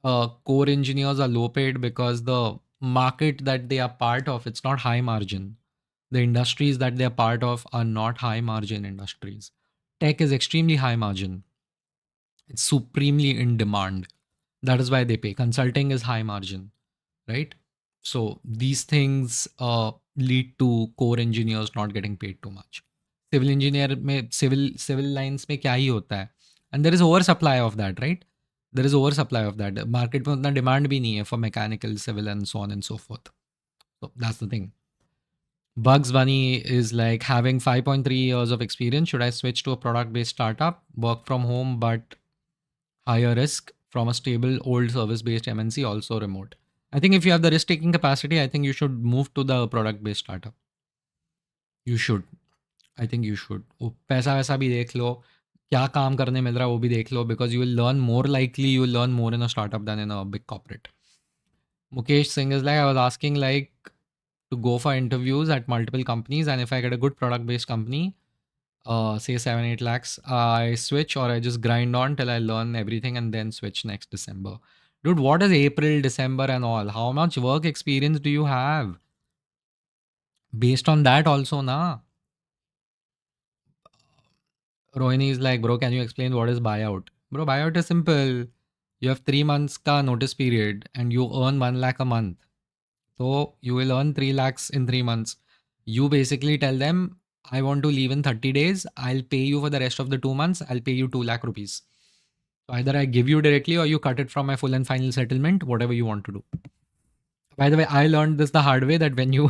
core engineers are low paid because the market that they are part of, it's not high margin. The industries that they are part of are not high margin industries. Tech is extremely high margin. It's supremely in demand. That is why they pay. Consulting is high margin, right? So these things lead to core engineers not getting paid too much. Civil engineer में civil lines में क्या ही होता है, and there is oversupply of that, right? There is oversupply of that. Market में उतना demand भी नहीं है for mechanical, civil and so on and so forth. So that's the thing. Bugs Bunny is like having 5.3 years of experience. Should I switch to a product based startup? Work from home, but higher risk from a stable old service based MNC, also remote. I think if you have the risk taking capacity, I think you should move to the product based startup. You should. I think you should. वो पैसा वैसा भी देख लो, क्या काम करने मिल रहा है वो भी देख लो, because you will learn more likely, you will learn more in a startup than in a big corporate. Mukesh Singh is like, I was asking like to go for interviews at multiple companies, and if I get a good product based company, say 7 8 lakhs, I switch or I just grind on till I learn everything and then switch next December. Dude, what is April, December, and all? How much work experience do you have? Based on that, also, na. Rohini is like, bro, can you explain what is buyout? Bro, buyout is simple. You have 3 months ka notice period and you earn 1 lakh a month. So you will earn 3 lakhs in 3 months. You basically tell them, I want to leave in 30 days. I'll pay you for the rest of the 2 months. I'll pay you 2 lakh rupees. So either I give you directly or you cut it from my full and final settlement, whatever you want to do. By the way, I learned this the hard way that when you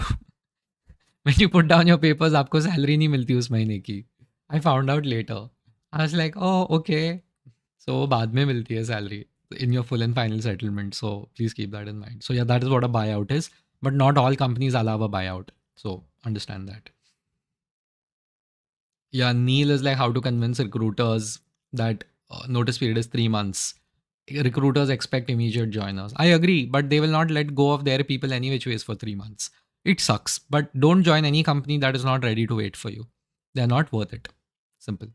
when you put down your papers, आपको salary नहीं मिलती उस महीने की. I found out later. I was like, oh, okay. So बाद में मिलती है salary in your full and final settlement. So please keep that in mind. So yeah, that is what a buyout is. But not all companies allow a buyout. So understand that. Yeah, Neil is like how to convince recruiters that notice period is 3 months. Recruiters expect immediate joiners. I agree, but they will not let go of their people any which ways for 3 months. It sucks, but don't join any company that is not ready to wait for you. They are not worth it. Simple.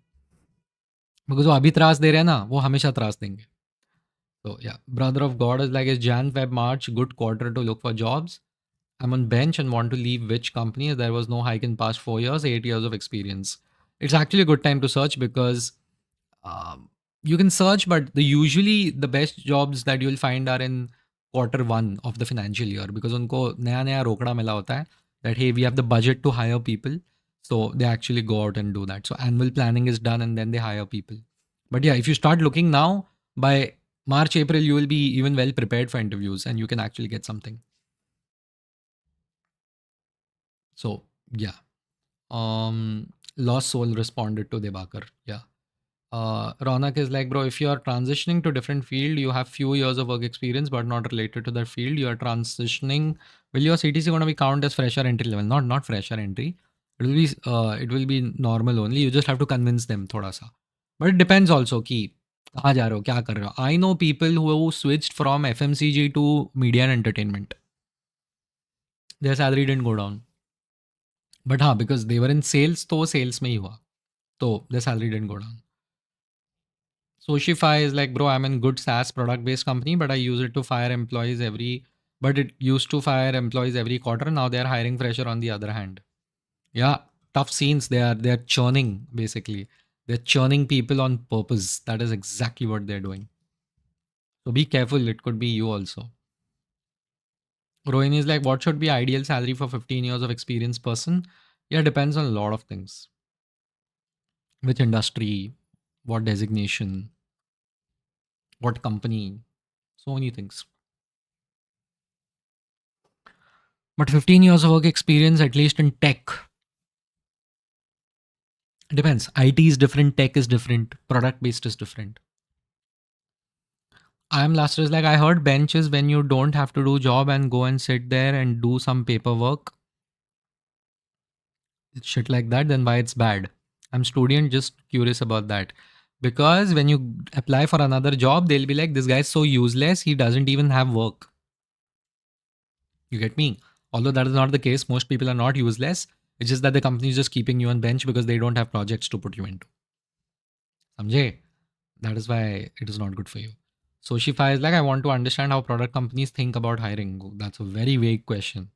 Because वो अभी त्रास दे रहे हैं ना, वो हमेशा त्रास देंगे. So yeah, brother of God is like, is Jan, Feb, March good quarter to look for jobs? I'm on bench and want to leave which company? There was no hike in past 4 years, 8 years of experience. It's actually a good time to search because you can search, but usually the best jobs that you'll find are in quarter 1 of the financial year because उनको नया नया रोकड़ा मिला होता है that hey, we have the budget to hire people, so they actually go out and do that. So annual planning is done and then they hire people. But yeah, if you start looking now, by March, April, you will be even well prepared for interviews and you can actually get something. So yeah. Lost Soul responded to Debakar. Yeah. Ronak is like, bro, if you are transitioning to different field, you have few years of work experience, but not related to that field. You are transitioning. Will your CTC going to be count as fresher entry level? Not fresher entry. It will be normal only. You just have to convince them thoda sa. But it depends also कि कहाँ जा रहे हो, क्या कर रहे हो. I know people who switched from FMCG to media and entertainment. Their salary didn't go down. But हाँ, because they were in sales, तो sales में ही हुआ. So their salary didn't go down. Soshify is like, bro, I'm in good SaaS product based company, but I use it to fire employees but it used to fire employees every quarter. Now they're hiring fresher on the other hand. Yeah, tough scenes. They're churning basically. They're churning people on purpose. That is exactly what they're doing. So be careful. It could be you also. Rohini is like, what should be ideal salary for 15 years of experience person? Yeah, depends on a lot of things. Which industry, what designation, what company, so many things. But 15 years of work experience, at least in tech, depends. IT is different, tech is different, product based is different. I am last is like, I heard bench is when you don't have to do job and go and sit there and do some paperwork. Shit like that, then why it's bad? I'm student, just curious about that. Because when you apply for another job, they'll be like, this guy's so useless, he doesn't even have work. You get me? Although that is not the case, most people are not useless. It's just that the company is just keeping you on bench because they don't have projects to put you into. Samjhe? That is why it is not good for you. So Shifai is like, I want to understand how product companies think about hiring. That's a very vague question.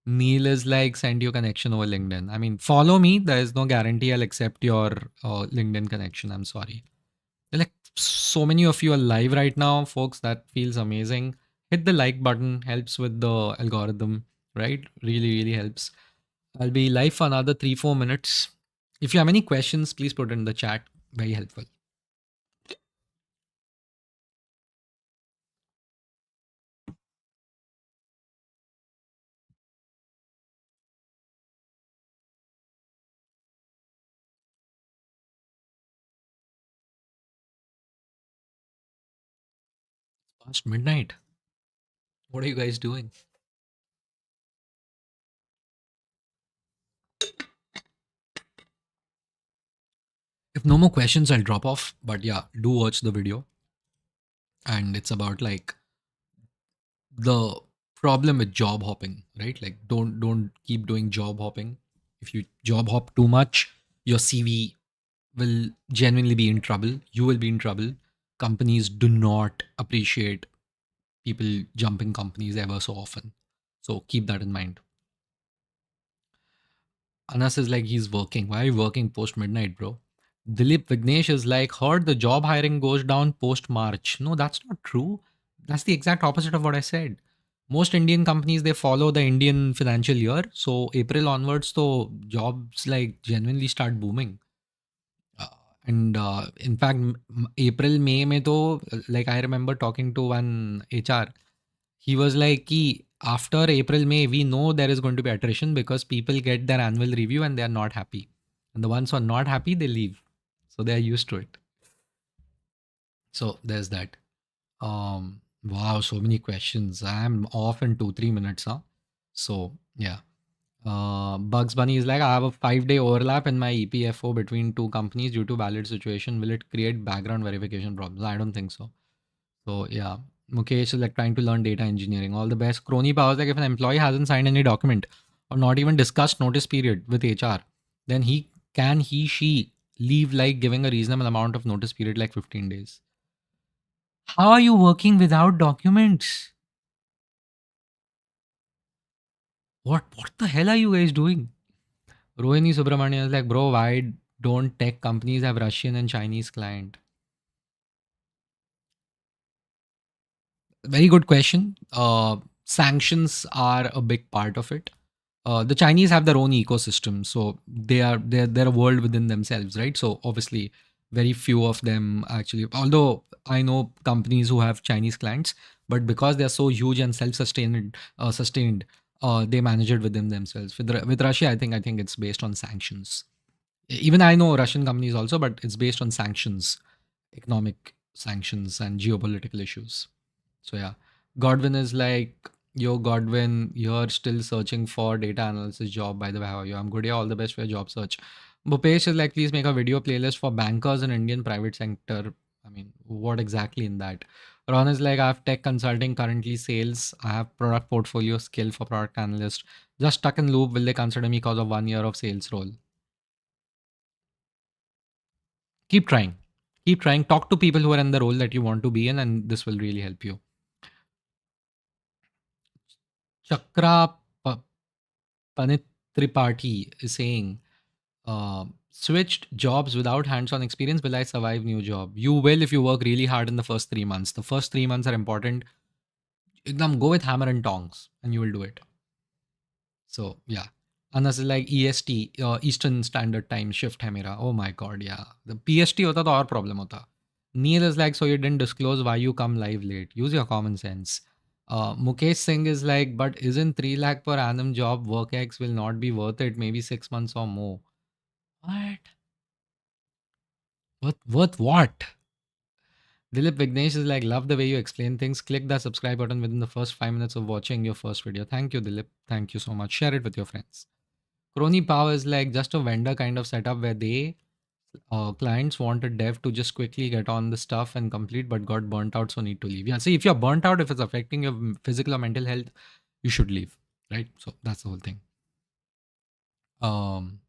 Neil is like, send your connection over LinkedIn. I mean, follow me. There is no guarantee I'll accept your LinkedIn connection. I'm sorry. They're like, so many of you are live right now, folks. That feels amazing. Hit the like button, helps with the algorithm, right? Really, really helps. I'll be live for another 3-4 minutes. If you have any questions, please put it in the chat. Very helpful. Past midnight. What are you guys doing? If no more questions, I'll drop off. But yeah, do watch the video. And it's about like the problem with job hopping, right? Like don't keep doing job hopping. If you job hop too much, your CV will genuinely be in trouble. You will be in trouble. Companies do not appreciate people jumping companies ever so often. So keep that in mind. Anas is like, he's working. Why are you working post midnight, bro? Dilip Vignesh is like, heard the job hiring goes down post March. No, that's not true. That's the exact opposite of what I said. Most Indian companies, they follow the Indian financial year. So April onwards, so jobs like genuinely start booming. Uh, and in fact, April, May, mein to, like I remember talking to one HR. He was like, Ki, after April, May, we know there is going to be attrition because people get their annual review and they are not happy. And the ones who are not happy, they leave. So they are used to it. So there's that. Wow, so many questions. I'm off in 2-3 minutes, huh? So yeah. Bugs Bunny is like, I have a 5-day overlap in my EPFO between two companies due to valid situation. Will it create background verification problems? I don't think so. So yeah, Mukesh is like trying to learn data engineering. All the best. Crony Powers like, if an employee hasn't signed any document or not even discussed notice period with HR, then she leave like giving a reasonable amount of notice period like 15 days. How are you working without documents? What the hell are you guys doing? Rohini Subramanian is like, bro, why don't tech companies have Russian and Chinese client? Very good question. Sanctions are a big part of it. The Chinese have their own ecosystem, so they're a world within themselves, right? So obviously, very few of them actually. Although I know companies who have Chinese clients, but because they're so huge and sustained, they manage it within themselves. With Russia, I think it's based on sanctions. Even I know Russian companies also, but it's based on sanctions, economic sanctions, and geopolitical issues. So yeah, Godwin is like, yo, Godwin, you're still searching for data analysis job. By the way, how are you? I'm good. Yeah, all the best for your job search. Bhupesh is like, please make a video playlist for bankers in Indian private sector. I mean, what exactly in that? Ron is like, I have tech consulting, currently sales. I have product portfolio skill for product analyst. Just stuck in loop. Will they consider me because of 1 year of sales role? Keep trying. Keep trying. Talk to people who are in the role that you want to be in, and this will really help you. Chakra Panit Tripathi is saying, switched jobs without hands-on experience. Will I survive new job? You will if you work really hard in the first 3 months. The first 3 months are important. Ekdam go with hammer and tongs, and you will do it. So yeah. Anas is like EST, Eastern Standard Time shift hai mera. Oh my god, yeah. The PST hota to aur problem hota. Neil is like, so you didn't disclose why you come live late. Use your common sense. Mukesh Singh is like, but isn't 3 lakh per annum job work X will not be worth it? Maybe 6 months or more. What? Worth what? Dilip Vignesh is like, love the way you explain things. Click the subscribe button within the first 5 minutes of watching your first video. Thank you, Dilip. Thank you so much. Share it with your friends. Crony Power is like just a vendor kind of setup where they clients want a dev to just quickly get on the stuff and complete, but got burnt out, so need to leave. Yeah, see, if you're burnt out, if it's affecting your physical or mental health, you should leave, right? So that's the whole thing. Um,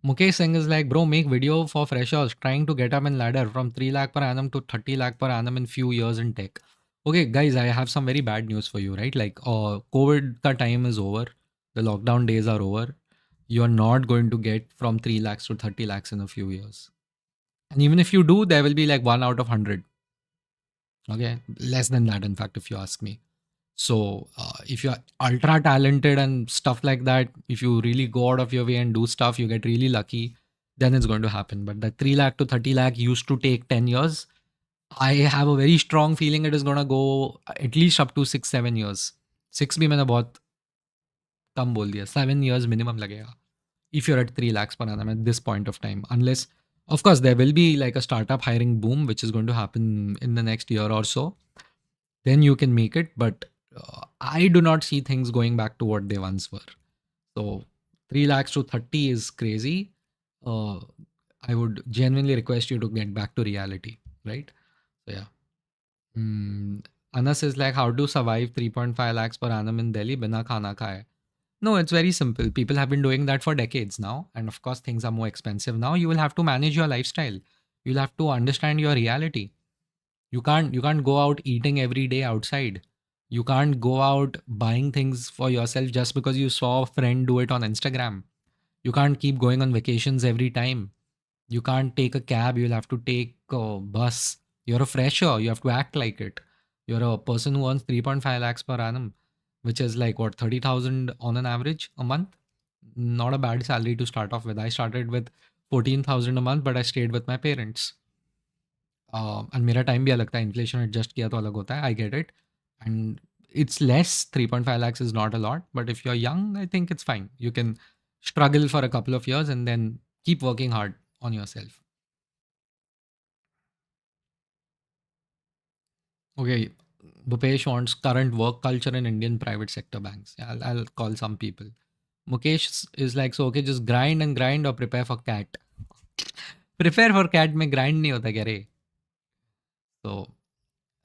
Mukesh Singh is like, bro, make video for freshers trying to get up in ladder from 3 lakh per annum to 30 lakh per annum in few years in tech. Okay, guys, I have some very bad news for you, right? Like, COVID ka time is over. The lockdown days are over. You're not going to get from 3 lakhs to 30 lakhs in a few years. And even if you do, there will be like 1 out of 100. Okay, less than that, in fact, if you ask me. So if you're ultra talented and stuff like that, if you really go out of your way and do stuff, you get really lucky, then it's going to happen. But the 3 lakh to 30 lakh used to take 10 years. I have a very strong feeling it is going to go at least up to 6 7 years. Six भी मैंने बहुत कम बोल दिया. 7 years minimum लगेगा. If you're at 3 lakhs per annum at this point of time, unless of course there will be like a startup hiring boom which is going to happen in the next year or so, then you can make it. But I do not see things going back to what they once were. So 3 lakhs to 30 is crazy. uh, I would genuinely request you to get back to reality, right? So yeah. Anas is like, how to survive 3.5 lakhs per annum in Delhi bina khana khaye? No, it's very simple. People have been doing that for decades now. And of course, things are more expensive now. You will have to manage your lifestyle. You'll have to understand your reality. You can't go out eating every day outside. You can't go out buying things for yourself just because you saw a friend do it on Instagram. You can't keep going on vacations every time. You can't take a cab. You'll have to take a bus. You're a fresher. You have to act like it. You're a person who earns 3.5 lakhs per annum, which is like what, 30,000 on an average a month? Not a bad salary to start off with. I started with 14,000 a month, but I stayed with my parents. And मेरा time भी अलग था, inflation adjust किया तो अलग होता है, I get it. And it's less. 3.5 lakhs is not a lot, but if you're young, I think it's fine. You can struggle for a couple of years and then keep working hard on yourself. Okay, Bhupesh wants current work culture in Indian private sector banks. Yeah, I'll call some people. Mukesh is like, so okay, just grind and grind or prepare for cat. Prepare for cat में grind नहीं होता क्या रे? So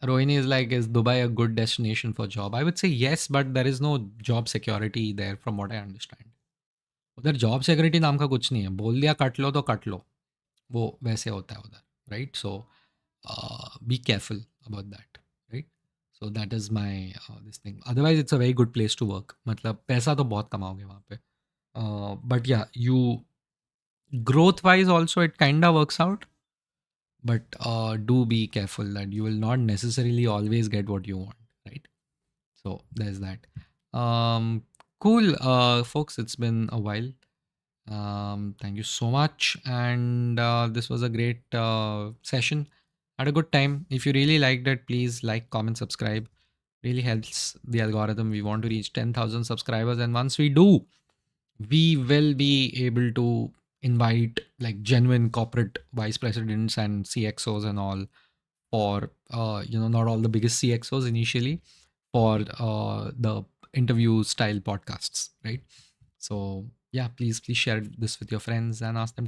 Rohini is like, is Dubai a good destination for job? I would say yes, but there is no job security there from what I understand. उधर job security नाम का कुछ नहीं है. बोल दिया कट लो तो कट लो. वो वैसे होता है उधर, right? So be careful about that, right? So that is my this thing. Otherwise it's a very good place to work. मतलब पैसा तो बहुत कमाओगे वहाँ पे. But yeah you growth wise also it kind of works out, but do be careful that you will not necessarily always get what you want, right? So there's that. Cool, folks, it's been a while. Thank you so much, and this was a great session. Had a good time. If you really liked it, please like, comment, subscribe. Really helps the algorithm. We want to reach 10,000 subscribers, and once we do, we will be able to invite like genuine corporate vice presidents and CXOs and all for not all the biggest CXOs initially, for the interview style podcasts, right? So yeah, please share this with your friends and ask them to